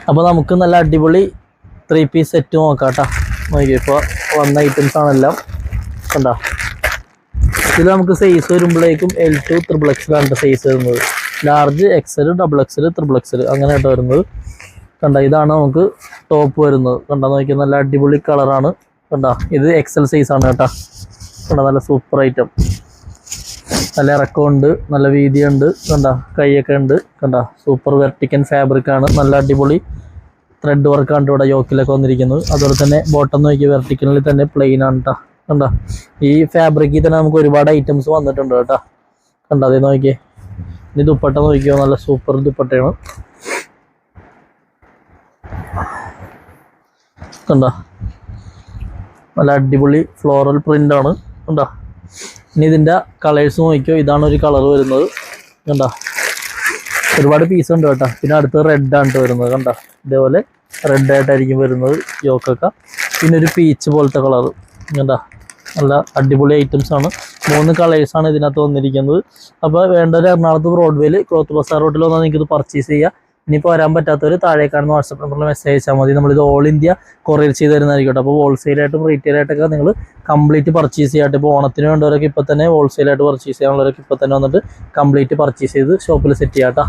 അപ്പോൾ നമുക്ക് നല്ല അടിപൊളി 3 പീസ് സെറ്റ് നോക്കാം കേട്ടോ. നോക്കിയോ, ഇപ്പോൾ വന്ന ഐറ്റംസ് ആണെല്ലാം കണ്ടോ. ഇതിൽ നമുക്ക് സൈസ് വരുമ്പോഴേക്കും L2 XXL സൈസ് വരുന്നത്. ലാർജ്, XL, XXL, XXL അങ്ങനെ ആയിട്ട് വരുന്നത് കണ്ട. ഇതാണ് നമുക്ക് ടോപ്പ് വരുന്നത് കണ്ട. നോക്കിയാൽ നല്ല അടിപൊളി കളറാണ് കണ്ട. ഇത് XL സൈസാണ് കേട്ടോ കണ്ട. നല്ല സൂപ്പർ ഐറ്റം, നല്ല ഇറക്കമുണ്ട്, നല്ല വീതിയുണ്ട് കണ്ട. കൈയൊക്കെ ഉണ്ട് കണ്ട. സൂപ്പർ വെർട്ടിക്കൻ ഫാബ്രിക്കാണ്, നല്ല അടിപൊളി ത്രെഡ് വർക്കാണ് ഇവിടെ യോക്കിലൊക്കെ വന്നിരിക്കുന്നത്. അതുപോലെ തന്നെ ബോട്ടം നോക്കി വെർട്ടിക്കലിൽ തന്നെ പ്ലെയിൻ ആണ് കേട്ടോ കണ്ട. ഈ ഫാബ്രിക്കിൽ തന്നെ നമുക്ക് ഒരുപാട് ഐറ്റംസ് വന്നിട്ടുണ്ട് കേട്ടോ കണ്ട. അതേ നോക്കിയേ. ഇനി ദുപ്പട്ട നോക്കിയോ, നല്ല സൂപ്പർ ദുപ്പട്ടയാണ് കണ്ട. നല്ല അടിപൊളി ഫ്ലോറൽ പ്രിന്റ് ആണ് കണ്ട. ഇനി ഇതിൻ്റെ കളേഴ്സ് നോക്കിയോ. ഇതാണ് ഒരു കളർ വരുന്നത് കണ്ട. ഒരുപാട് പീസ് ഉണ്ട് കേട്ടോ. പിന്നെ അടുത്ത് റെഡ് ആണ് വരുന്നത് കണ്ട. ഇതേപോലെ റെഡ് ആയിട്ടായിരിക്കും വരുന്നത് യോക്കൊക്കെ. പിന്നെ ഒരു പീച്ച് പോലത്തെ കളർ കണ്ട. നല്ല അടിപൊളി ഐറ്റംസ് ആണ്. 3 കളേഴ്സാണ് ഇതിനകത്ത് വന്നിരിക്കുന്നത്. അപ്പോൾ വേണ്ടവർ എറണാകുളത്ത് ബ്രോഡ്വേയിൽ ക്ലോത്ത് ബസാർ റോഡിൽ വന്നാൽ നിങ്ങൾക്ക് ഇത് പർച്ചേസ് ചെയ്യാം. ഇനിയിപ്പോൾ വരാൻ പറ്റാത്തവർ താഴെ കാണുന്ന വാട്സപ്പ് നമ്പറിൽ മെസ്സേജ് അയച്ചാൽ മതി. നമ്മളിത് ഓൾ ഇന്ത്യ കൊറിയർ ചെയ്ത് തരുന്നതായിരിക്കും. അപ്പോൾ ഹോൾസെയിലായിട്ടും റീറ്റെയിലായിട്ടൊക്കെ നിങ്ങൾ കംപ്ലീറ്റ് പർച്ചേസ് ചെയ്യാട്ട്. ഇപ്പോൾ ഓണത്തിന് വേണ്ടവരൊക്കെ ഇപ്പോൾ തന്നെ ഹോൾസെയിലായിട്ട് പർച്ചേസ് ചെയ്യാനുള്ളവരൊക്കെ ഇപ്പോൾ തന്നെ വന്നിട്ട് കംപ്ലീറ്റ് പർച്ചേസ് ചെയ്ത് ഷോപ്പിൽ സെറ്റ് ചെയ്യാം കേട്ടോ.